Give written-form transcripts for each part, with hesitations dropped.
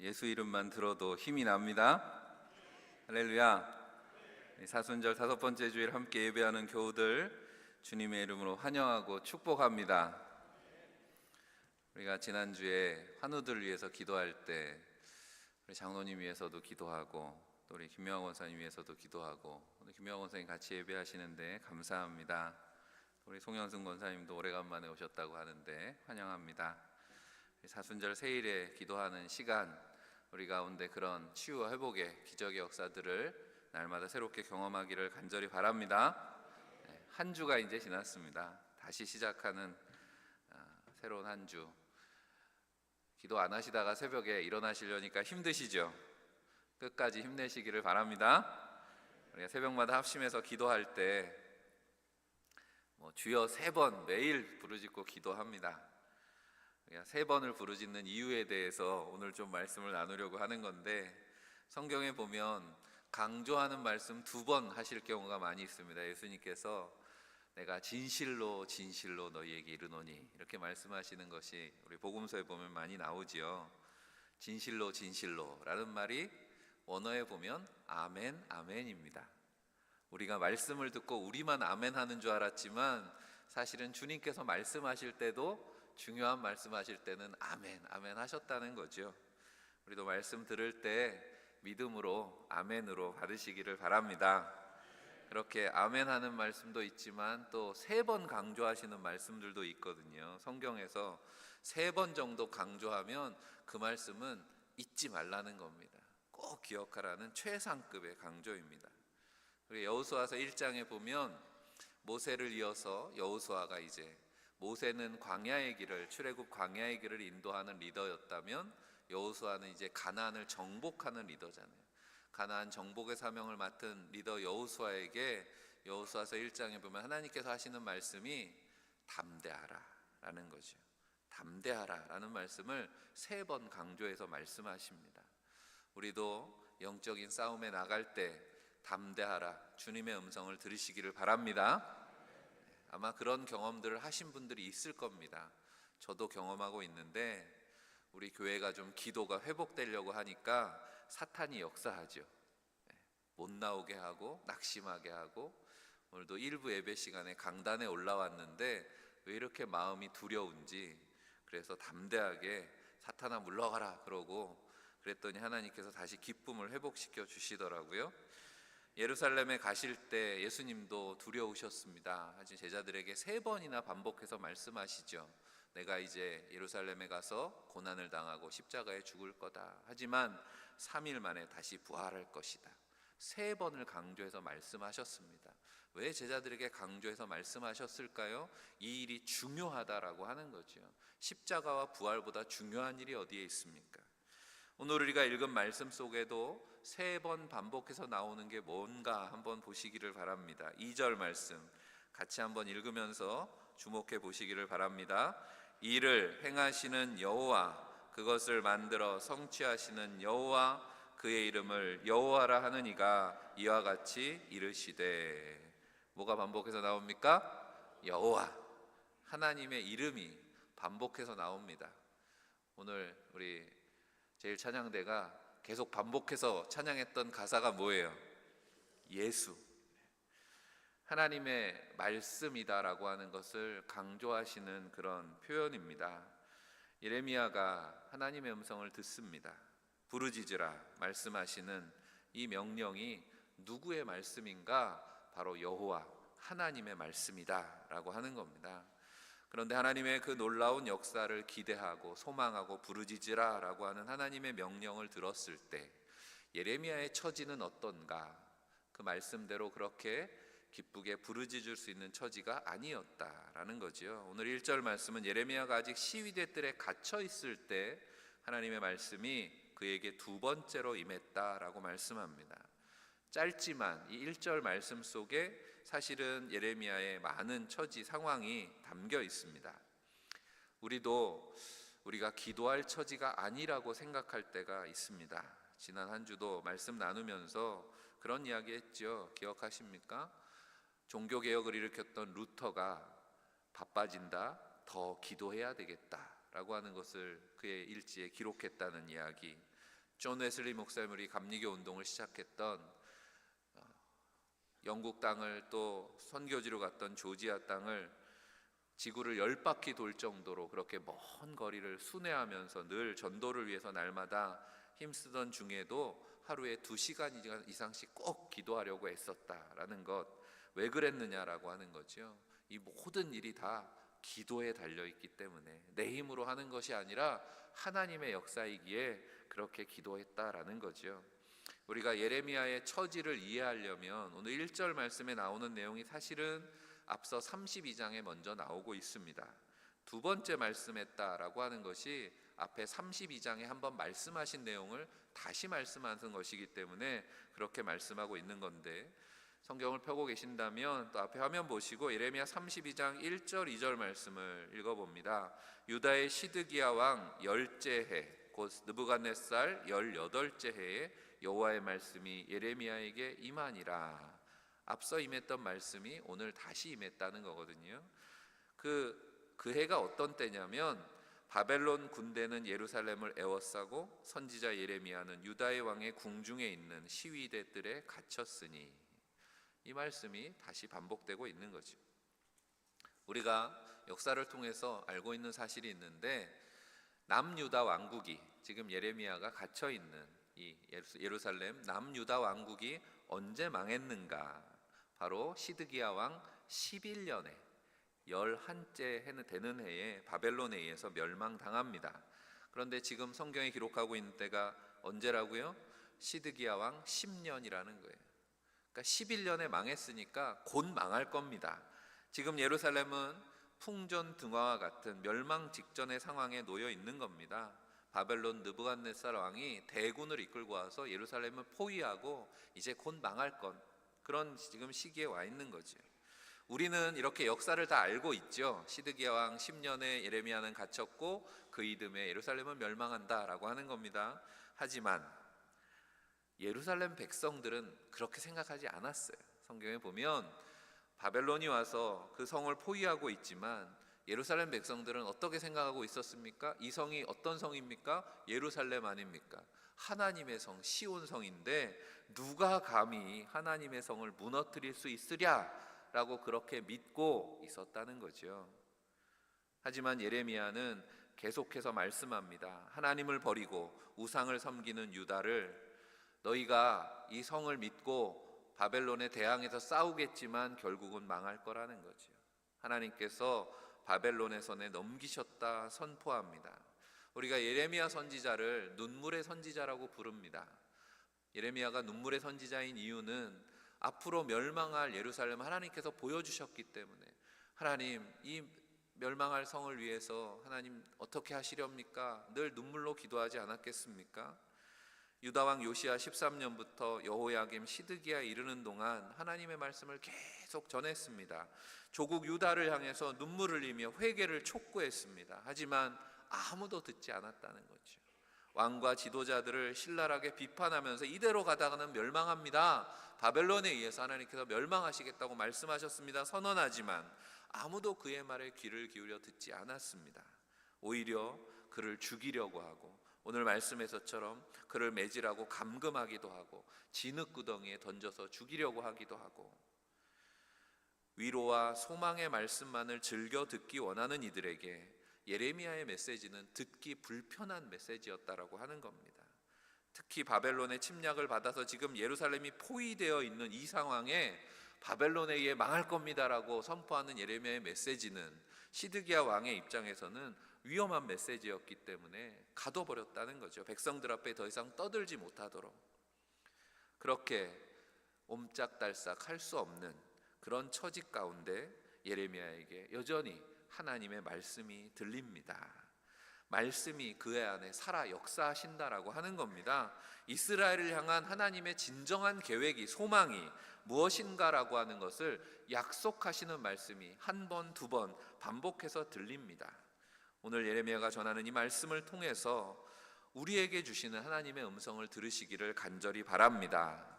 예수 이름만 들어도 힘이 납니다. 할렐루야. 사순절 5번째 주일 함께 예배하는 교우들 주님의 이름으로 환영하고 축복합니다. 우리가 지난주에 환우들을 위해서 기도할 때 우리 장로님 위해서도 기도하고 또 우리 김명환 권사님 위해서도 기도하고 오늘 김명환 권사님 같이 예배하시는데 감사합니다. 우리 송영승 권사님도 오래간만에 오셨다고 하는데 환영합니다. 사순절 세일에 기도하는 시간, 우리 가운데 그런 치유와 회복의 기적의 역사들을 날마다 새롭게 경험하기를 간절히 바랍니다. 한 주가 이제 지났습니다. 다시 시작하는 새로운 한 주. 기도 안 하시다가 새벽에 일어나시려니까 힘드시죠? 끝까지 힘내시기를 바랍니다. 우리가 새벽마다 합심해서 기도할 때 주여 3번 매일 부르짖고 기도합니다. 3번을 부르짖는 이유에 대해서 오늘 좀 말씀을 나누려고 하는 건데, 성경에 보면 강조하는 말씀 2번 하실 경우가 많이 있습니다. 예수님께서 내가 진실로 진실로 너희에게 이르노니 이렇게 말씀하시는 것이 우리 복음서에 보면 많이 나오지요. 진실로 진실로 라는 말이 원어에 보면 아멘 아멘입니다. 우리가 말씀을 듣고 우리만 아멘 하는 줄 알았지만 사실은 주님께서 말씀하실 때도 중요한 말씀하실 때는 아멘 아멘 하셨다는 거죠. 우리도 말씀 들을 때 믿음으로 아멘으로 받으시기를 바랍니다. 그렇게 아멘 하는 말씀도 있지만 또 3번 강조하시는 말씀들도 있거든요. 성경에서 3번 정도 강조하면 그 말씀은 잊지 말라는 겁니다. 꼭 기억하라는 최상급의 강조입니다. 우리 여호수아서 1장에 보면 모세를 이어서 여호수아가 이제, 모세는 광야의 길을, 출애굽 광야의 길을 인도하는 리더였다면 여호수아는 이제 가나안을 정복하는 리더잖아요. 가나안 정복의 사명을 맡은 리더 여호수아에게 여호수아서 1장에 보면 하나님께서 하시는 말씀이 담대하라 라는 거죠. 담대하라 라는 말씀을 3번 강조해서 말씀하십니다. 우리도 영적인 싸움에 나갈 때 담대하라, 주님의 음성을 들으시기를 바랍니다. 아마 그런 경험들을 하신 분들이 있을 겁니다. 저도 경험하고 있는데, 우리 교회가 좀 기도가 회복되려고 하니까 사탄이 역사하죠. 못 나오게 하고 낙심하게 하고, 오늘도 일부 예배 시간에 강단에 올라왔는데 왜 이렇게 마음이 두려운지, 그래서 담대하게 사탄아 물러가라 그러고 그랬더니 하나님께서 다시 기쁨을 회복시켜 주시더라고요. 예루살렘에 가실 때 예수님도 두려우셨습니다. 하지만 제자들에게 3번이나 반복해서 말씀하시죠. 내가 이제 예루살렘에 가서 고난을 당하고 십자가에 죽을 거다. 하지만 3일 만에 다시 부활할 것이다. 3번을 강조해서 말씀하셨습니다. 왜 제자들에게 강조해서 말씀하셨을까요? 이 일이 중요하다라고 하는 거죠. 십자가와 부활보다 중요한 일이 어디에 있습니까? 오늘 우리가 읽은 말씀 속에도 3번 반복해서 나오는 게 뭔가 한번 보시기를 바랍니다. 2절 말씀 같이 한번 읽으면서 주목해 보시기를 바랍니다. 이를 행하시는 여호와, 그것을 만들어 성취하시는 여호와, 그의 이름을 여호와라 하느니가 이와 같이 이르시되. 뭐가 반복해서 나옵니까? 여호와, 하나님의 이름이 반복해서 나옵니다. 오늘 우리 제일찬양대가 계속 반복해서 찬양했던 가사가 뭐예요? 예수, 하나님의 말씀이다라고 하는 것을 강조하시는 그런 표현입니다. 예레미야가 하나님의 음성을 듣습니다. 부르짖으라 말씀하시는 이 명령이 누구의 말씀인가? 바로 여호와 하나님의 말씀이다 라고 하는 겁니다. 그런데 하나님의 그 놀라운 역사를 기대하고 소망하고 부르짖으라 라고 하는 하나님의 명령을 들었을 때 예레미야의 처지는 어떤가? 그 말씀대로 그렇게 기쁘게 부르짖을 수 있는 처지가 아니었다라는 거죠. 오늘 1절 말씀은 예레미야가 아직 시위대 뜰에 갇혀 있을 때 하나님의 말씀이 그에게 2번째로 임했다라고 말씀합니다. 짧지만 이 1절 말씀 속에 사실은 예레미야의 많은 처지 상황이 담겨 있습니다. 우리가 기도할 처지가 아니라고 생각할 때가 있습니다. 지난 한 주도 말씀 나누면서 그런 이야기 했죠. 기억하십니까? 종교개혁을 일으켰던 루터가 바빠진다, 더 기도해야 되겠다 라고 하는 것을 그의 일지에 기록했다는 이야기. 존 웨슬리 목사님이 감리교 운동을 시작했던 영국 땅을 또 선교지로 갔던 조지아 땅을 지구를 10바퀴 돌 정도로 그렇게 먼 거리를 순회하면서 늘 전도를 위해서 날마다 힘쓰던 중에도 하루에 2시간 이상씩 꼭 기도하려고 애썼다라는 것, 왜 그랬느냐라고 하는 거죠. 이 모든 일이 다 기도에 달려있기 때문에 내 힘으로 하는 것이 아니라 하나님의 역사이기에 그렇게 기도했다라는 거죠. 우리가 예레미야의 처지를 이해하려면 오늘 1절 말씀에 나오는 내용이 사실은 앞서 32장에 먼저 나오고 있습니다. 두 번째 말씀했다라고 하는 것이 앞에 32장에 한번 말씀하신 내용을 다시 말씀하신 것이기 때문에 그렇게 말씀하고 있는 건데, 성경을 펴고 계신다면 또 앞에 화면 보시고 예레미야 32장 1절 2절 말씀을 읽어봅니다. 유다의 시드기야 왕 10째 해, 곧 느부갓네살 18째 해에 여호와의 말씀이 예레미야에게 임하니라. 앞서 임했던 말씀이 오늘 다시 임했다는 거거든요. 그 해가 어떤 때냐면 바벨론 군대는 예루살렘을 에워싸고 선지자 예레미야는 유다의 왕의 궁중에 있는 시위대들에 갇혔으니, 이 말씀이 다시 반복되고 있는 거죠. 우리가 역사를 통해서 알고 있는 사실이 있는데, 남유다 왕국이, 지금 예레미야가 gat혀 있는 이 예루살렘 남유다 왕국이 언제 망했는가? 바로 시드기야 왕 11년에 11째 되는 해에 바벨론에 의해서 멸망당합니다. 그런데 지금 성경에 기록하고 있는 때가 언제라고요? 시드기야 왕 10년이라는 거예요. 그러니까 11년에 망했으니까 곧 망할 겁니다. 지금 예루살렘은 풍전등화와 같은 멸망 직전의 상황에 놓여 있는 겁니다. 바벨론 느부갓네살 왕이 대군을 이끌고 와서 예루살렘을 포위하고 이제 곧 망할 건, 그런 지금 시기에 와 있는 거죠. 우리는 이렇게 역사를 다 알고 있죠. 시드기야 왕 10년에 예레미야는 갇혔고 그 이듬해 예루살렘은 멸망한다라고 하는 겁니다. 하지만 예루살렘 백성들은 그렇게 생각하지 않았어요. 성경에 보면 바벨론이 와서 그 성을 포위하고 있지만 예루살렘 백성들은 어떻게 생각하고 있었습니까? 이 성이 어떤 성입니까? 예루살렘 아닙니까? 하나님의 성, 시온 성인데 누가 감히 하나님의 성을 무너뜨릴 수 있으랴라고 그렇게 믿고 있었다는 거죠. 하지만 예레미야는 계속해서 말씀합니다. 하나님을 버리고 우상을 섬기는 유다를, 너희가 이 성을 믿고 바벨론에 대항해서 싸우겠지만 결국은 망할 거라는 거죠. 하나님께서 바벨론의 손에 넘기셨다 선포합니다. 우리가 예레미야 선지자를 눈물의 선지자라고 부릅니다. 예레미야가 눈물의 선지자인 이유는 앞으로 멸망할 예루살렘 하나님께서 보여주셨기 때문에, 하나님 이 멸망할 성을 위해서 하나님 어떻게 하시렵니까? 늘 눈물로 기도하지 않았겠습니까? 유다왕 요시야 13년부터 여호야김 시드기야 이르는 동안 하나님의 말씀을 계속 전했습니다. 조국 유다를 향해서 눈물을 흘리며 회개를 촉구했습니다. 하지만 아무도 듣지 않았다는 거죠. 왕과 지도자들을 신랄하게 비판하면서 이대로 가다가는 멸망합니다, 바벨론에 의해서 하나님께서 멸망하시겠다고 말씀하셨습니다 선언하지만 아무도 그의 말에 귀를 기울여 듣지 않았습니다. 오히려 그를 죽이려고 하고, 오늘 말씀에서처럼 그를 매질하고 감금하기도 하고 진흙구덩이에 던져서 죽이려고 하기도 하고, 위로와 소망의 말씀만을 즐겨 듣기 원하는 이들에게 예레미야의 메시지는 듣기 불편한 메시지였다라고 하는 겁니다. 특히 바벨론의 침략을 받아서 지금 예루살렘이 포위되어 있는 이 상황에 바벨론에 의해 망할 겁니다라고 선포하는 예레미야의 메시지는 시드기야 왕의 입장에서는 위험한 메시지였기 때문에 가둬버렸다는 거죠. 백성들 앞에 더 이상 떠들지 못하도록. 그렇게 옴짝달싹 할 수 없는 그런 처지 가운데 예레미야에게 여전히 하나님의 말씀이 들립니다. 말씀이 그의 안에 살아 역사하신다라고 하는 겁니다. 이스라엘을 향한 하나님의 진정한 계획이, 소망이 무엇인가라고 하는 것을 약속하시는 말씀이 한 번, 두 번 반복해서 들립니다. 오늘 예레미야가 전하는 이 말씀을 통해서 우리에게 주시는 하나님의 음성을 들으시기를 간절히 바랍니다.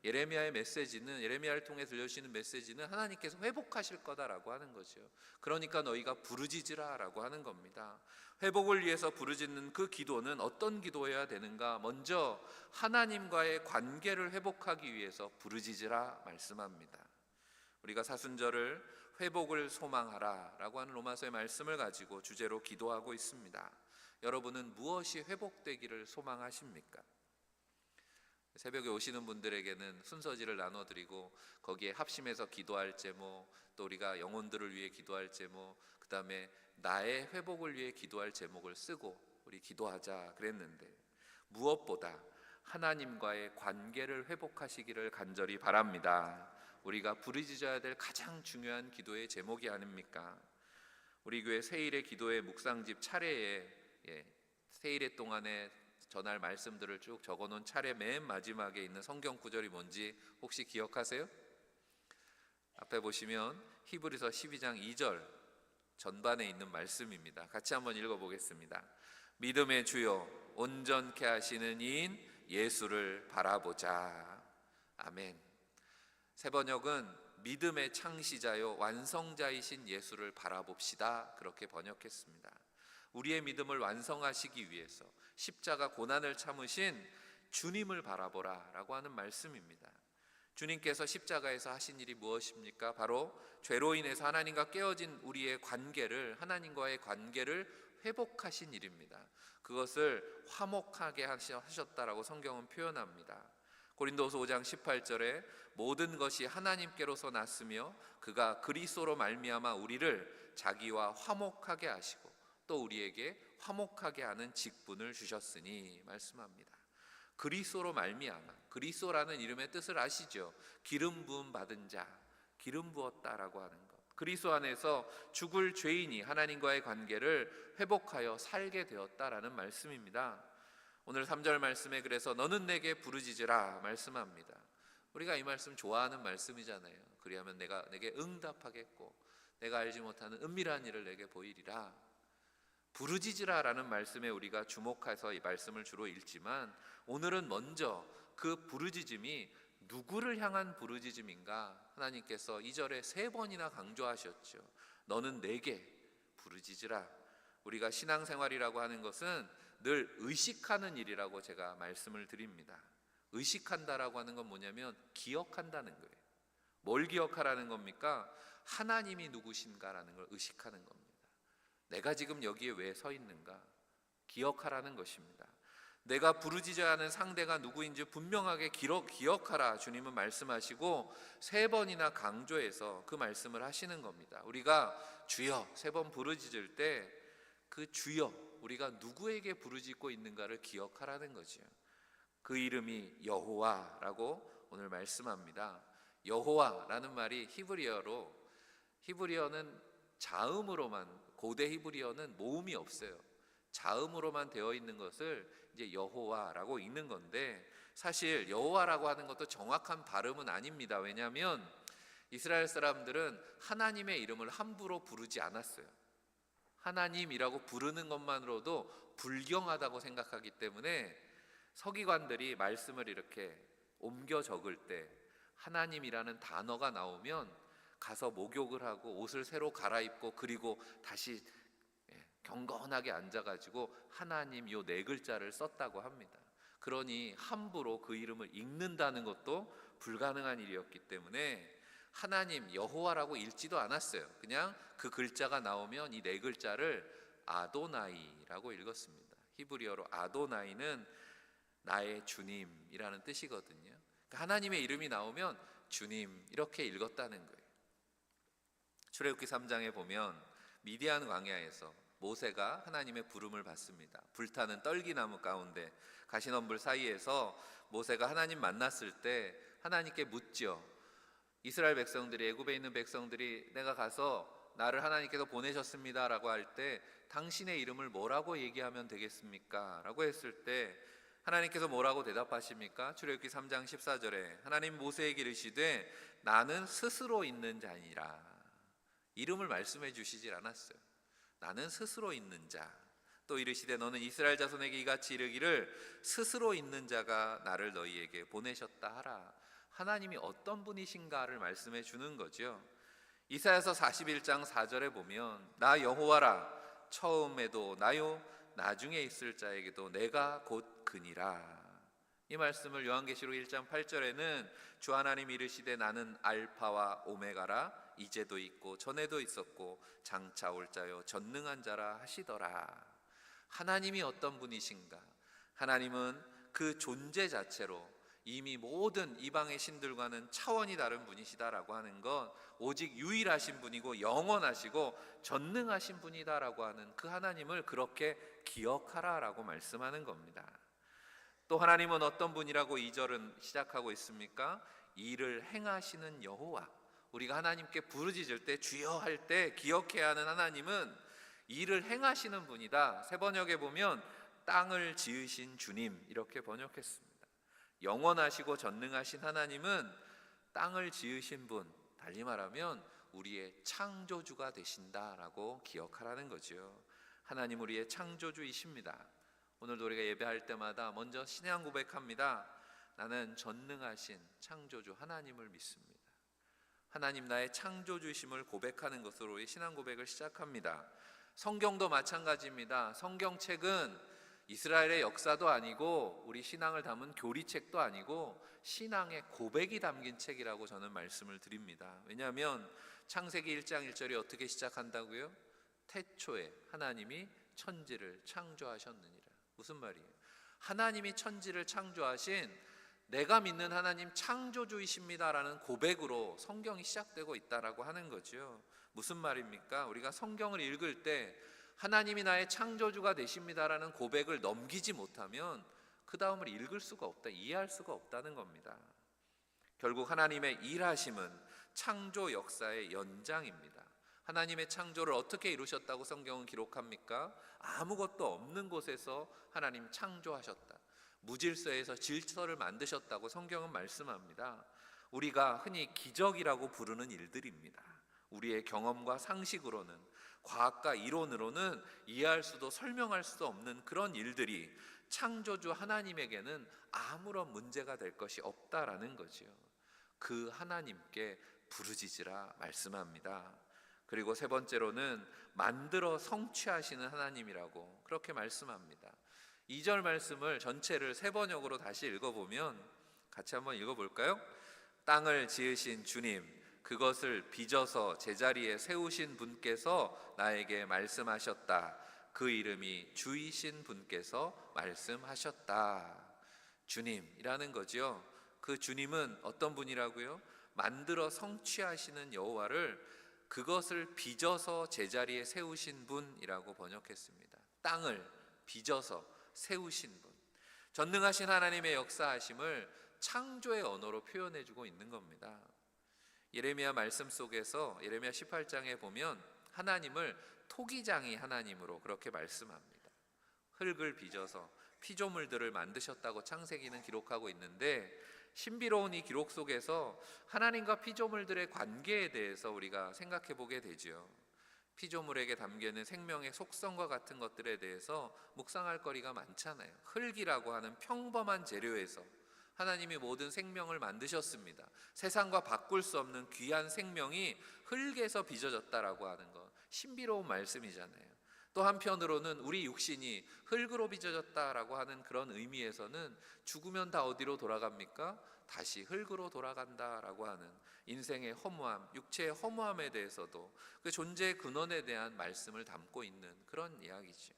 예레미야의 메시지는, 예레미야를 통해 들려주시는 메시지는 하나님께서 회복하실 거다라고 하는 거죠. 그러니까 너희가 부르짖으라 라고 하는 겁니다. 회복을 위해서 부르짖는 그 기도는 어떤 기도여야 되는가? 먼저 하나님과의 관계를 회복하기 위해서 부르짖으라 말씀합니다. 우리가 사순절을 회복을 소망하라 라고 하는 로마서의 말씀을 가지고 주제로 기도하고 있습니다. 여러분은 무엇이 회복되기를 소망하십니까? 새벽에 오시는 분들에게는 순서지를 나눠드리고 거기에 합심해서 기도할 제목, 또 우리가 영혼들을 위해 기도할 제목, 그 다음에 나의 회복을 위해 기도할 제목을 쓰고 우리 기도하자 그랬는데, 무엇보다 하나님과의 관계를 회복하시기를 간절히 바랍니다. 우리가 부르짖어야 될 가장 중요한 기도의 제목이 아닙니까? 우리 교회 세일의 기도의 묵상집 차례에 세일의 동안에 전할 말씀들을 쭉 적어놓은 차례 맨 마지막에 있는 성경 구절이 뭔지 혹시 기억하세요? 앞에 보시면 히브리서 12장 2절 전반에 있는 말씀입니다. 같이 한번 읽어보겠습니다. 믿음의 주요 온전케 하시는 이인 예수를 바라보자. 아멘. 새 번역은 믿음의 창시자요 완성자이신 예수를 바라봅시다, 그렇게 번역했습니다. 우리의 믿음을 완성하시기 위해서 십자가 고난을 참으신 주님을 바라보라 라고 하는 말씀입니다. 주님께서 십자가에서 하신 일이 무엇입니까? 바로 죄로 인해서 하나님과 깨어진 우리의 관계를, 하나님과의 관계를 회복하신 일입니다. 그것을 화목하게 하셨다라고 성경은 표현합니다. 고린도서 5장 18절에 모든 것이 하나님께로서 났으며 그가 그리스도로 말미암아 우리를 자기와 화목하게 하시고 또 우리에게 화목하게 하는 직분을 주셨으니 말씀합니다. 그리스도로 말미암아, 그리스도라는 이름의 뜻을 아시죠? 기름 부음 받은 자, 기름 부었다라고 하는 것. 그리스도 안에서 죽을 죄인이 하나님과의 관계를 회복하여 살게 되었다라는 말씀입니다. 오늘 3절 말씀에 그래서 너는 내게 부르짖으라 말씀합니다. 우리가 이 말씀 좋아하는 말씀이잖아요. 그리하면 내가 내게 응답하겠고 내가 알지 못하는 은밀한 일을 내게 보이리라. 부르짖으라 라는 말씀에 우리가 주목해서 이 말씀을 주로 읽지만, 오늘은 먼저 그 부르짖음이 누구를 향한 부르짖음인가 하나님께서 2절에 3번이나 강조하셨죠. 너는 내게 부르짖으라. 우리가 신앙생활이라고 하는 것은 늘 의식하는 일이라고 제가 말씀을 드립니다. 의식한다라고 하는 건 뭐냐면 기억한다는 거예요. 뭘 기억하라는 겁니까? 하나님이 누구신가라는 걸 의식하는 겁니다. 내가 지금 여기에 왜 서 있는가 기억하라는 것입니다. 내가 부르짖어야 하는 상대가 누구인지 분명하게 기억하라 주님은 말씀하시고 3번이나 강조해서 그 말씀을 하시는 겁니다. 우리가 주여 3번 부르짖을 때 그 주여, 우리가 누구에게 부르짖고 있는가를 기억하라는 거죠. 그 이름이 여호와라고 오늘 말씀합니다. 여호와라는 말이 히브리어는 자음으로만, 고대 히브리어는 모음이 없어요. 자음으로만 되어 있는 것을 이제 여호와라고 읽는 건데, 사실 여호와라고 하는 것도 정확한 발음은 아닙니다. 왜냐하면 이스라엘 사람들은 하나님의 이름을 함부로 부르지 않았어요. 하나님이라고 부르는 것만으로도 불경하다고 생각하기 때문에 서기관들이 말씀을 이렇게 옮겨 적을 때 하나님이라는 단어가 나오면 가서 목욕을 하고 옷을 새로 갈아입고 그리고 다시 경건하게 앉아가지고 하나님 요 4글자를 썼다고 합니다. 그러니 함부로 그 이름을 읽는다는 것도 불가능한 일이었기 때문에 하나님 여호와라고 읽지도 않았어요. 그냥 그 글자가 나오면 이 4글자를 아도나이라고 읽었습니다. 히브리어로 아도나이는 나의 주님이라는 뜻이거든요. 그러니까 하나님의 이름이 나오면 주님 이렇게 읽었다는 거예요. 출애굽기 3장에 보면 미디안 광야에서 모세가 하나님의 부름을 받습니다. 불타는 떨기나무 가운데 가시덤불 사이에서 모세가 하나님 만났을 때 하나님께 묻죠. 이스라엘 백성들이, 애굽에 있는 백성들이 내가 가서 나를 하나님께서 보내셨습니다 라고 할 때 당신의 이름을 뭐라고 얘기하면 되겠습니까? 라고 했을 때 하나님께서 뭐라고 대답하십니까? 출애굽기 3장 14절에 하나님 모세에게 이르시되 나는 스스로 있는 자니라. 이름을 말씀해 주시질 않았어요. 나는 스스로 있는 자. 또 이르시되 너는 이스라엘 자손에게 이같이 이르기를 스스로 있는 자가 나를 너희에게 보내셨다 하라. 하나님이 어떤 분이신가를 말씀해 주는 거죠. 이사야서 41장 4절에 보면 나 여호와라 처음에도 나요 나중에 있을 자에게도 내가 곧 그니라. 이 말씀을 요한계시록 1장 8절에는 주 하나님 이르시되 나는 알파와 오메가라 이제도 있고 전에도 있었고 장차 올 자요 전능한 자라 하시더라. 하나님이 어떤 분이신가? 하나님은 그 존재 자체로 이미 모든 이방의 신들과는 차원이 다른 분이시다라고 하는 것, 오직 유일하신 분이고 영원하시고 전능하신 분이다라고 하는 그 하나님을 그렇게 기억하라라고 말씀하는 겁니다. 또 하나님은 어떤 분이라고 2절은 시작하고 있습니까? 일을 행하시는 여호와. 우리가 하나님께 부르짖을 때 주여 할 때 기억해야 하는 하나님은 일을 행하시는 분이다. 새 번역에 보면 땅을 지으신 주님 이렇게 번역했습니다. 영원하시고 전능하신 하나님은 땅을 지으신 분, 달리 말하면 우리의 창조주가 되신다라고 기억하라는 거죠. 하나님 우리의 창조주이십니다. 오늘도 우리가 예배할 때마다 먼저 신앙 고백합니다. 나는 전능하신 창조주 하나님을 믿습니다. 하나님 나의 창조주심을 고백하는 것으로 우리 신앙 고백을 시작합니다. 성경도 마찬가지입니다. 성경책은 이스라엘의 역사도 아니고 우리 신앙을 담은 교리책도 아니고 신앙의 고백이 담긴 책이라고 저는 말씀을 드립니다. 왜냐하면 창세기 1장 1절이 어떻게 시작한다고요? 태초에 하나님이 천지를 창조하셨느니라. 무슨 말이에요? 하나님이 천지를 창조하신 내가 믿는 하나님 창조주이십니다라는 고백으로 성경이 시작되고 있다라고 하는 거죠. 무슨 말입니까? 우리가 성경을 읽을 때 하나님이 나의 창조주가 되십니다라는 고백을 넘기지 못하면 그 다음을 읽을 수가 없다, 이해할 수가 없다는 겁니다. 결국 하나님의 일하심은 창조 역사의 연장입니다. 하나님의 창조를 어떻게 이루셨다고 성경은 기록합니까? 아무것도 없는 곳에서 하나님 창조하셨다. 무질서에서 질서를 만드셨다고 성경은 말씀합니다. 우리가 흔히 기적이라고 부르는 일들입니다. 우리의 경험과 상식으로는, 과학과 이론으로는 이해할 수도 설명할 수도 없는 그런 일들이 창조주 하나님에게는 아무런 문제가 될 것이 없다라는 거지요. 그 하나님께 부르짖으라 말씀합니다. 그리고 세 번째로는 만들어 성취하시는 하나님이라고 그렇게 말씀합니다. 2절 말씀을 전체를 세 번역으로 다시 읽어보면 같이 한번 읽어볼까요? 땅을 지으신 주님, 그것을 빚어서 제자리에 세우신 분께서 나에게 말씀하셨다. 그 이름이 주이신 분께서 말씀하셨다. 주님이라는 거죠. 그 주님은 어떤 분이라고요? 만들어 성취하시는 여호와를 그것을 빚어서 제자리에 세우신 분이라고 번역했습니다. 땅을 빚어서 세우신 분, 전능하신 하나님의 역사하심을 창조의 언어로 표현해주고 있는 겁니다. 예레미야 말씀 속에서 예레미야 18장에 보면 하나님을 토기장이 하나님으로 그렇게 말씀합니다. 흙을 빚어서 피조물들을 만드셨다고 창세기는 기록하고 있는데, 신비로운 이 기록 속에서 하나님과 피조물들의 관계에 대해서 우리가 생각해 보게 되죠. 피조물에게 담겨있는 생명의 속성과 같은 것들에 대해서 묵상할 거리가 많잖아요. 흙이라고 하는 평범한 재료에서 하나님이 모든 생명을 만드셨습니다. 세상과 바꿀 수 없는 귀한 생명이 흙에서 빚어졌다라고 하는 것, 신비로운 말씀이잖아요. 또 한편으로는 우리 육신이 흙으로 빚어졌다라고 하는 그런 의미에서는 죽으면 다 어디로 돌아갑니까? 다시 흙으로 돌아간다라고 하는 인생의 허무함, 육체의 허무함에 대해서도 그 존재의 근원에 대한 말씀을 담고 있는 그런 이야기죠.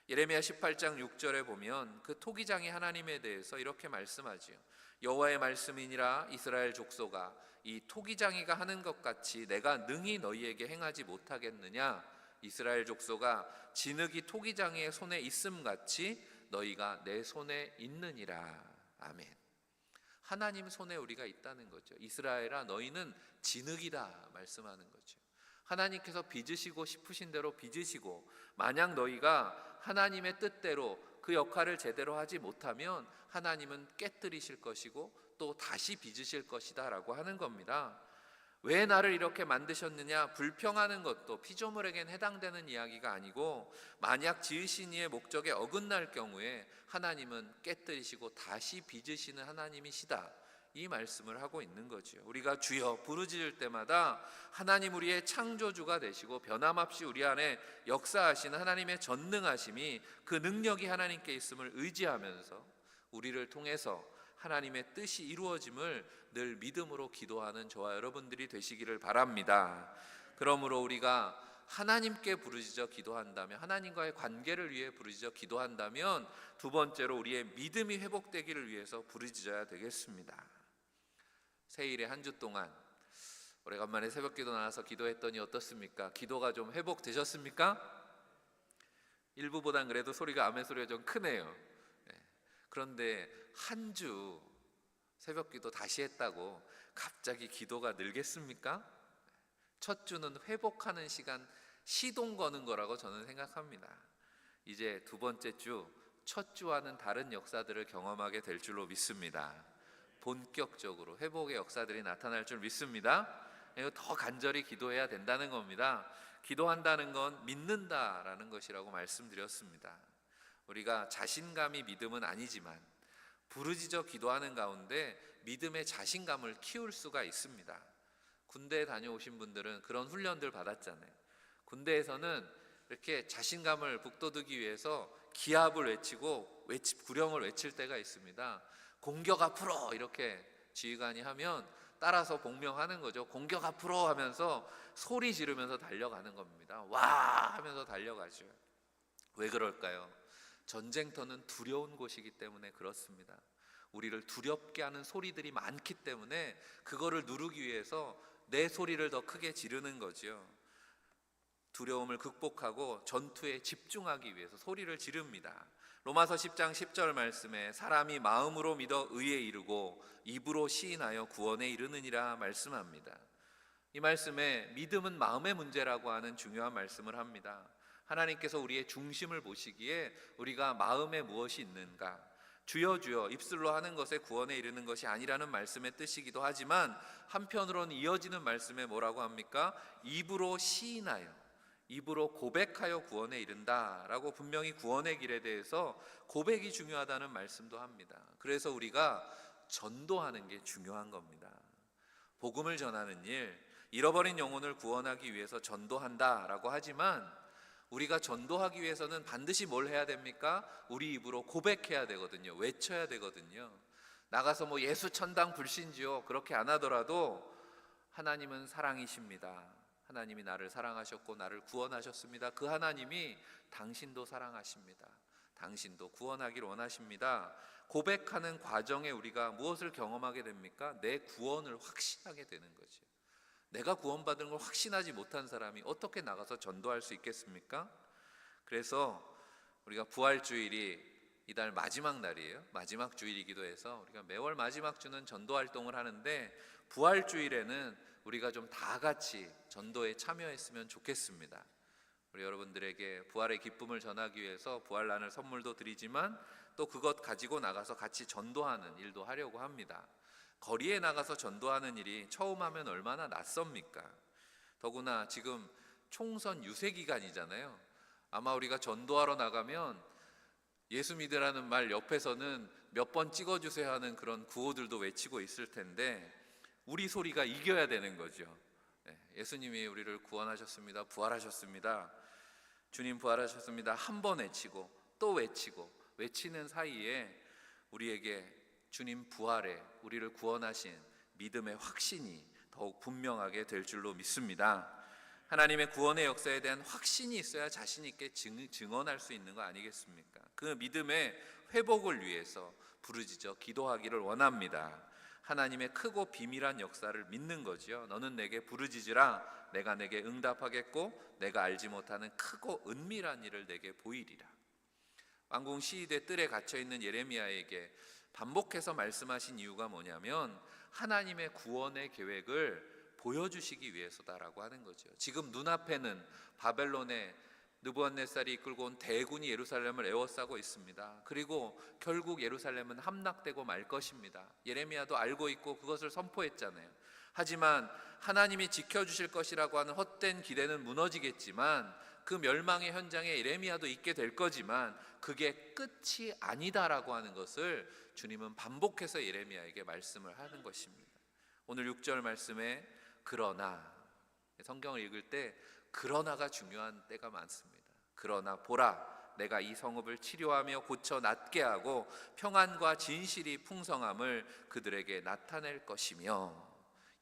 예레미야 18장 6절에 보면 그 토기장이 하나님에 대해서 이렇게 말씀하지요. 여호와의 말씀이니라 이스라엘 족속아, 이 토기장이가 하는 것 같이 내가 능히 너희에게 행하지 못하겠느냐? 이스라엘 족속아, 진흙이 토기장이의 손에 있음 같이 너희가 내 손에 있느니라. 아멘. 하나님 손에 우리가 있다는 거죠. 이스라엘아, 너희는 진흙이다 말씀하는 거죠. 하나님께서 빚으시고 싶으신 대로 빚으시고, 만약 너희가 하나님의 뜻대로 그 역할을 제대로 하지 못하면 하나님은 깨뜨리실 것이고 또 다시 빚으실 것이다 라고 하는 겁니다. 왜 나를 이렇게 만드셨느냐, 불평하는 것도 피조물에겐 해당되는 이야기가 아니고, 만약 지으신 이의 목적에 어긋날 경우에 하나님은 깨뜨리시고 다시 빚으시는 하나님이시다, 이 말씀을 하고 있는 거죠. 우리가 주여 부르짖을 때마다 하나님 우리의 창조주가 되시고 변함없이 우리 안에 역사하시는 하나님의 전능하심이, 그 능력이 하나님께 있음을 의지하면서 우리를 통해서 하나님의 뜻이 이루어짐을 늘 믿음으로 기도하는 저와 여러분들이 되시기를 바랍니다. 그러므로 우리가 하나님께 부르짖어 기도한다면, 하나님과의 관계를 위해 부르짖어 기도한다면, 두 번째로 우리의 믿음이 회복되기를 위해서 부르짖어야 되겠습니다. 새해일의 한 주 동안 오래간만에 새벽기도 나와서 기도했더니 어떻습니까? 기도가 좀 회복되셨습니까? 일부보단 그래도 소리가 아멘 소리가 좀 크네요. 그런데 한 주 새벽기도 다시 했다고 갑자기 기도가 늘겠습니까? 첫 주는 회복하는 시간, 시동 거는 거라고 저는 생각합니다. 이제 두 번째 주, 첫 주와는 다른 역사들을 경험하게 될 줄로 믿습니다. 본격적으로 회복의 역사들이 나타날 줄 믿습니다. 더 간절히 기도해야 된다는 겁니다. 기도한다는 건 믿는다라는 것이라고 말씀드렸습니다. 우리가 자신감이 믿음은 아니지만 부르짖어 기도하는 가운데 믿음의 자신감을 키울 수가 있습니다. 군대에 다녀오신 분들은 그런 훈련들 받았잖아요. 군대에서는 이렇게 자신감을 북돋우기 위해서 기합을 외치고 구령을 외칠 때가 있습니다. 공격 앞으로 이렇게 지휘관이 하면 따라서 복명하는 거죠. 공격 앞으로 하면서 소리 지르면서 달려가는 겁니다. 와 하면서 달려가죠. 왜 그럴까요? 전쟁터는 두려운 곳이기 때문에 그렇습니다. 우리를 두렵게 하는 소리들이 많기 때문에 그거를 누르기 위해서 내 소리를 더 크게 지르는 거죠. 두려움을 극복하고 전투에 집중하기 위해서 소리를 지릅니다. 로마서 10장 10절 말씀에 사람이 마음으로 믿어 의에 이르고 입으로 시인하여 구원에 이르느니라 말씀합니다. 이 말씀에 믿음은 마음의 문제라고 하는 중요한 말씀을 합니다. 하나님께서 우리의 중심을 보시기에 우리가 마음에 무엇이 있는가, 주여 주여 입술로 하는 것에 구원에 이르는 것이 아니라는 말씀의 뜻이기도 하지만, 한편으로는 이어지는 말씀에 뭐라고 합니까? 입으로 시인하여, 입으로 고백하여 구원에 이른다라고 분명히 구원의 길에 대해서 고백이 중요하다는 말씀도 합니다. 그래서 우리가 전도하는 게 중요한 겁니다. 복음을 전하는 일, 잃어버린 영혼을 구원하기 위해서 전도한다라고 하지만, 우리가 전도하기 위해서는 반드시 뭘 해야 됩니까? 우리 입으로 고백해야 되거든요. 외쳐야 되거든요. 나가서 뭐 예수 천당 불신지요 그렇게 안 하더라도 하나님은 사랑이십니다. 하나님이 나를 사랑하셨고 나를 구원하셨습니다. 그 하나님이 당신도 사랑하십니다. 당신도 구원하기를 원하십니다. 고백하는 과정에 우리가 무엇을 경험하게 됩니까? 내 구원을 확신하게 되는 거죠. 내가 구원받은 걸 확신하지 못한 사람이 어떻게 나가서 전도할 수 있겠습니까? 그래서 우리가 부활주일이 이달 마지막 날이에요. 마지막 주일이기도 해서 우리가 매월 마지막 주는 전도 활동을 하는데, 부활주일에는 우리가 좀 다 같이 전도에 참여했으면 좋겠습니다. 우리 여러분들에게 부활의 기쁨을 전하기 위해서 부활란을 선물도 드리지만, 또 그것 가지고 나가서 같이 전도하는 일도 하려고 합니다. 거리에 나가서 전도하는 일이 처음 하면 얼마나 낯섭니까? 더구나 지금 총선 유세 기간이잖아요. 아마 우리가 전도하러 나가면 예수 믿으라는 말 옆에서는 몇 번 찍어주세요 하는 그런 구호들도 외치고 있을 텐데, 우리 소리가 이겨야 되는 거죠. 예수님이 우리를 구원하셨습니다. 부활하셨습니다. 주님 부활하셨습니다. 한 번 외치고 또 외치고, 외치는 사이에 우리에게 주님 부활에 우리를 구원하신 믿음의 확신이 더욱 분명하게 될 줄로 믿습니다. 하나님의 구원의 역사에 대한 확신이 있어야 자신 있게 증언할 수 있는 거 아니겠습니까? 그 믿음의 회복을 위해서 부르짖어 기도하기를 원합니다. 하나님의 크고 비밀한 역사를 믿는 거죠. 너는 내게 부르짖으라, 내가 내게 응답하겠고 내가 알지 못하는 크고 은밀한 일을 내게 보이리라. 왕궁 시위대 뜰에 갇혀있는 예레미야에게 반복해서 말씀하신 이유가 뭐냐면, 하나님의 구원의 계획을 보여주시기 위해서다라고 하는 거죠. 지금 눈앞에는 바벨론의 느부갓네살이 이끌고 온 대군이 예루살렘을 에워싸고 있습니다. 그리고 결국 예루살렘은 함락되고 말 것입니다. 예레미야도 알고 있고 그것을 선포했잖아요. 하지만 하나님이 지켜주실 것이라고 하는 헛된 기대는 무너지겠지만, 그 멸망의 현장에 예레미야도 있게 될 거지만, 그게 끝이 아니다라고 하는 것을 주님은 반복해서 예레미야에게 말씀을 하는 것입니다. 오늘 6절 말씀에 그러나, 성경을 읽을 때 그러나가 중요한 때가 많습니다. 그러나 보라, 내가 이 성읍을 치료하며 고쳐 낫게 하고 평안과 진실이 풍성함을 그들에게 나타낼 것이며,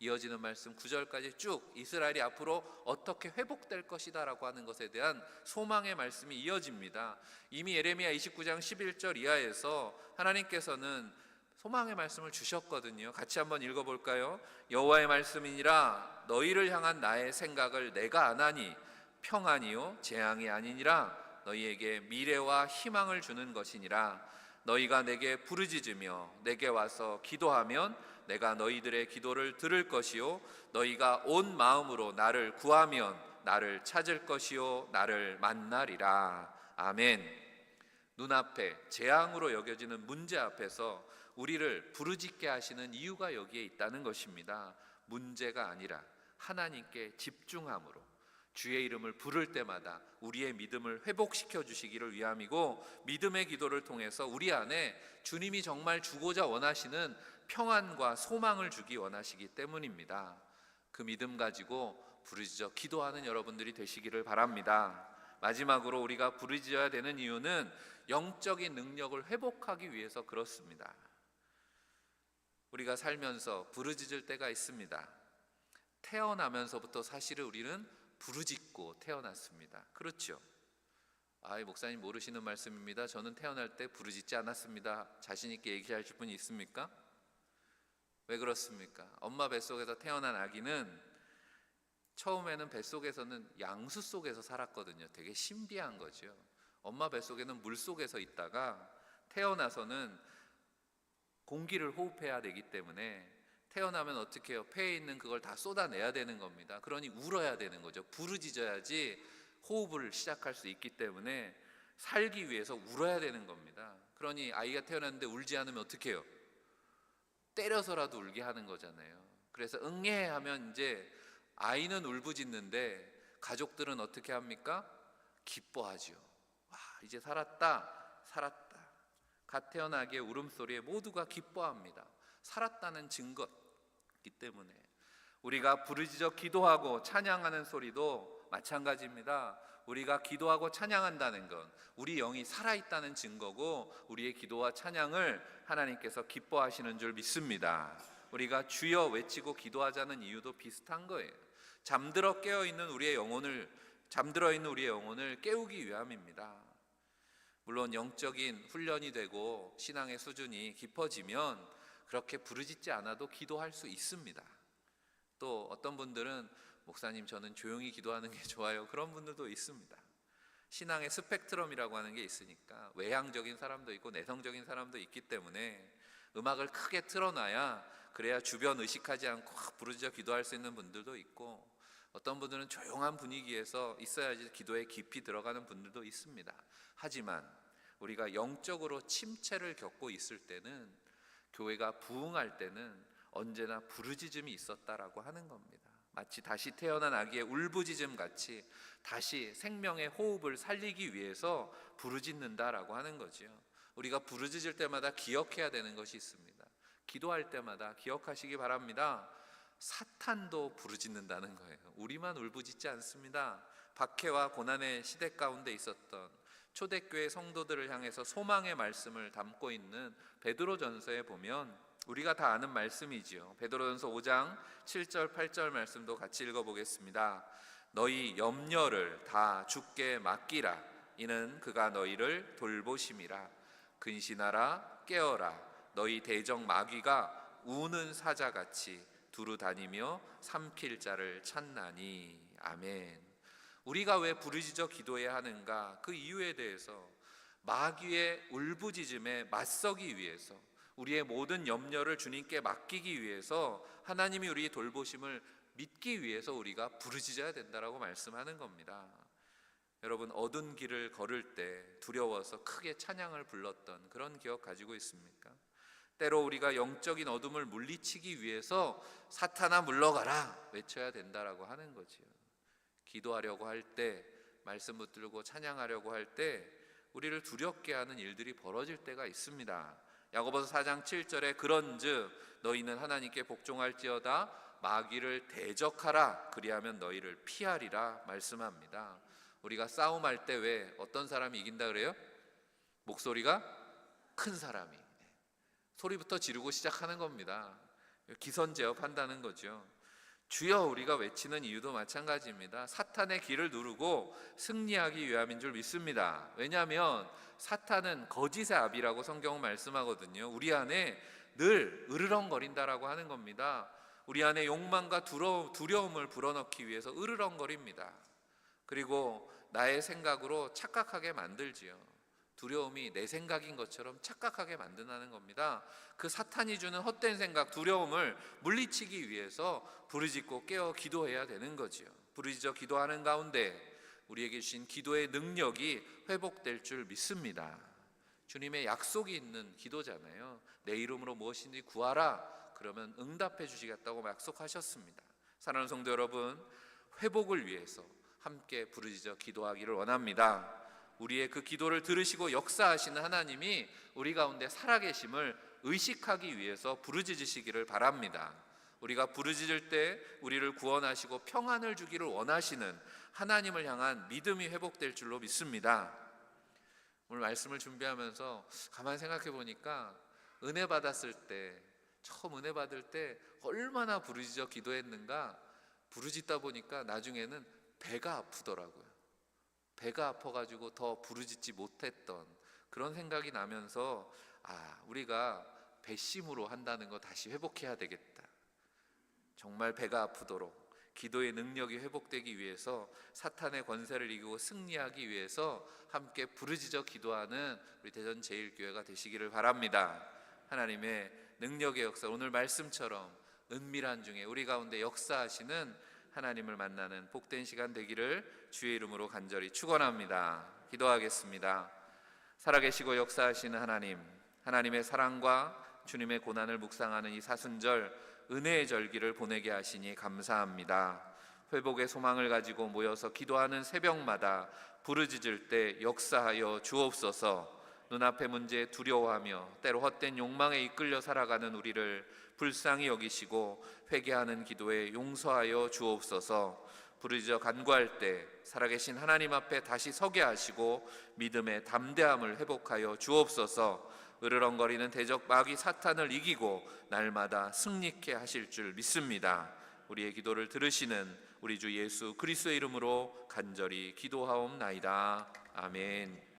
이어지는 말씀 9절까지 쭉 이스라엘이 앞으로 어떻게 회복될 것이다 라고 하는 것에 대한 소망의 말씀이 이어집니다. 이미 예레미야 29장 11절 이하에서 하나님께서는 소망의 말씀을 주셨거든요. 같이 한번 읽어볼까요? 여호와의 말씀이니라, 너희를 향한 나의 생각을 내가 아나니 평안이요 재앙이 아니니라, 너희에게 미래와 희망을 주는 것이니라. 너희가 내게 부르짖으며 내게 와서 기도하면 내가 너희들의 기도를 들을 것이요 너희가 온 마음으로 나를 구하면 나를 찾을 것이요 나를 만나리라. 아멘. 눈앞에 재앙으로 여겨지는 문제 앞에서 우리를 부르짖게 하시는 이유가 여기에 있다는 것입니다. 문제가 아니라 하나님께 집중함으로 주의 이름을 부를 때마다 우리의 믿음을 회복시켜 주시기를 위함이고, 믿음의 기도를 통해서 우리 안에 주님이 정말 주고자 원하시는 평안과 소망을 주기 원하시기 때문입니다. 그 믿음 가지고 부르짖어 기도하는 여러분들이 되시기를 바랍니다. 마지막으로 우리가 부르짖어야 되는 이유는 영적인 능력을 회복하기 위해서 그렇습니다. 우리가 살면서 부르짖을 때가 있습니다. 태어나면서부터 사실은 우리는 부르짖고 태어났습니다. 그렇죠? 목사님 모르시는 말씀입니다. 저는 태어날 때 부르짖지 않았습니다. 자신 있게 얘기하실 분이 있습니까? 왜 그렇습니까? 엄마 뱃속에서 태어난 아기는 처음에는 뱃속에서는 양수 속에서 살았거든요. 되게 신비한 거죠. 엄마 뱃속에는 물 속에서 있다가 태어나서는 공기를 호흡해야 되기 때문에 태어나면 어떻게 해요? 폐에 있는 그걸 다 쏟아내야 되는 겁니다. 그러니 울어야 되는 거죠. 부르짖어야지 호흡을 시작할 수 있기 때문에 살기 위해서 울어야 되는 겁니다. 그러니 아이가 태어났는데 울지 않으면 어떻게 해요? 때려서라도 울게 하는 거잖아요. 그래서 응애 하면 이제 아이는 울부짖는데 가족들은 어떻게 합니까? 기뻐하죠. 와, 이제 살았다, 살았다. 갓 태어난 아기의 울음소리에 모두가 기뻐합니다. 살았다는 증거이기 때문에 우리가 부르짖어 기도하고 찬양하는 소리도 마찬가지입니다. 우리가 기도하고 찬양한다는 건 우리 영이 살아있다는 증거고, 우리의 기도와 찬양을 하나님께서 기뻐하시는 줄 믿습니다. 우리가 주여 외치고 기도하자는 이유도 비슷한 거예요. 잠들어 있는 우리의 영혼을 깨우기 위함입니다. 물론 영적인 훈련이 되고 신앙의 수준이 깊어지면 그렇게 부르짖지 않아도 기도할 수 있습니다. 또 어떤 분들은 목사님 저는 조용히 기도하는 게 좋아요, 그런 분들도 있습니다. 신앙의 스펙트럼이라고 하는 게 있으니까 외향적인 사람도 있고 내성적인 사람도 있기 때문에 음악을 크게 틀어놔야 그래야 주변 의식하지 않고 부르짖어 기도할 수 있는 분들도 있고, 어떤 분들은 조용한 분위기에서 있어야지 기도에 깊이 들어가는 분들도 있습니다. 하지만 우리가 영적으로 침체를 겪고 있을 때는, 교회가 부흥할 때는 언제나 부르짖음이 있었다라고 하는 겁니다. 마치 다시 태어난 아기의 울부짖음 같이 다시 생명의 호흡을 살리기 위해서 부르짖는다라고 하는 거죠. 우리가 부르짖을 때마다 기억해야 되는 것이 있습니다. 기도할 때마다 기억하시기 바랍니다. 사탄도 부르짖는다는 거예요. 우리만 울부짖지 않습니다. 박해와 고난의 시대 가운데 있었던 초대교회 성도들을 향해서 소망의 말씀을 담고 있는 베드로전서에 보면 우리가 다 아는 말씀이지요. 베드로전서 5장 7절 8절 말씀도 같이 읽어보겠습니다. 너희 염려를 다 주께 맡기라. 이는 그가 너희를 돌보심이라. 근신하라, 깨어라. 너희 대적 마귀가 우는 사자같이 두루 다니며 삼킬 자를 찾나니. 아멘. 우리가 왜 부르짖어 기도해야 하는가? 그 이유에 대해서 마귀의 울부짖음에 맞서기 위해서, 우리의 모든 염려를 주님께 맡기기 위해서, 하나님이 우리의 돌보심을 믿기 위해서 우리가 부르짖어야 된다라고 말씀하는 겁니다. 여러분, 어두운 길을 걸을 때 두려워서 크게 찬양을 불렀던 그런 기억 가지고 있습니까? 때로 우리가 영적인 어둠을 물리치기 위해서 사탄아 물러가라 외쳐야 된다라고 하는 거지요. 기도하려고 할 때, 말씀 붙들고 찬양하려고 할 때 우리를 두렵게 하는 일들이 벌어질 때가 있습니다. 야고보서 4장 7절에 그런즉 너희는 하나님께 복종할지어다 마귀를 대적하라 그리하면 너희를 피하리라 말씀합니다. 우리가 싸움할 때 왜 어떤 사람이 이긴다 그래요? 목소리가 큰 사람이 소리부터 지르고 시작하는 겁니다. 기선제압한다는 거죠. 주여 우리가 외치는 이유도 마찬가지입니다. 사탄의 길을 누르고 승리하기 위함인 줄 믿습니다. 왜냐하면 사탄은 거짓의 아비라고 성경은 말씀하거든요. 우리 안에 늘 으르렁거린다라고 하는 겁니다. 우리 안에 욕망과 두려움을 불어넣기 위해서 으르렁거립니다. 그리고 나의 생각으로 착각하게 만들지요. 두려움이 내 생각인 것처럼 착각하게 만든다는 겁니다. 그 사탄이 주는 헛된 생각, 두려움을 물리치기 위해서 부르짖고 깨어 기도해야 되는 거지요. 부르짖어 기도하는 가운데 우리에게 주신 기도의 능력이 회복될 줄 믿습니다. 주님의 약속이 있는 기도잖아요. 내 이름으로 무엇인지 구하라 그러면 응답해 주시겠다고 약속하셨습니다. 사랑하는 성도 여러분, 회복을 위해서 함께 부르짖어 기도하기를 원합니다. 우리의 그 기도를 들으시고 역사하시는 하나님이 우리 가운데 살아계심을 의식하기 위해서 부르짖으시기를 바랍니다. 우리가 부르짖을 때 우리를 구원하시고 평안을 주기를 원하시는 하나님을 향한 믿음이 회복될 줄로 믿습니다. 오늘 말씀을 준비하면서 가만히 생각해 보니까 은혜 받았을 때, 처음 은혜 받을 때 얼마나 부르짖어 기도했는가, 부르짖다 보니까 나중에는 배가 아프더라고요. 배가 아파가지고 더 부르짖지 못했던 그런 생각이 나면서 우리가 배심으로 한다는 거 다시 회복해야 되겠다. 정말 배가 아프도록 기도의 능력이 회복되기 위해서 사탄의 권세를 이기고 승리하기 위해서 함께 부르짖어 기도하는 우리 대전제일교회가 되시기를 바랍니다. 하나님의 능력의 역사, 오늘 말씀처럼 은밀한 중에 우리 가운데 역사하시는 하나님을 만나는 복된 시간 되기를 주의 이름으로 간절히 축원합니다. 기도하겠습니다. 살아계시고 역사하시는 하나님, 하나님의 사랑과 주님의 고난을 묵상하는 이 사순절 은혜의 절기를 보내게 하시니 감사합니다. 회복의 소망을 가지고 모여서 기도하는 새벽마다 부르짖을 때 역사하여 주옵소서. 눈앞의 문제에 두려워하며 때로 헛된 욕망에 이끌려 살아가는 우리를 불쌍히 여기시고 회개하는 기도에 용서하여 주옵소서. 부르짖어 간구할 때 살아계신 하나님 앞에 다시 서게 하시고 믿음의 담대함을 회복하여 주옵소서. 으르렁거리는 대적 마귀 사탄을 이기고 날마다 승리케 하실 줄 믿습니다. 우리의 기도를 들으시는 우리 주 예수 그리스도의 이름으로 간절히 기도하옵나이다. 아멘.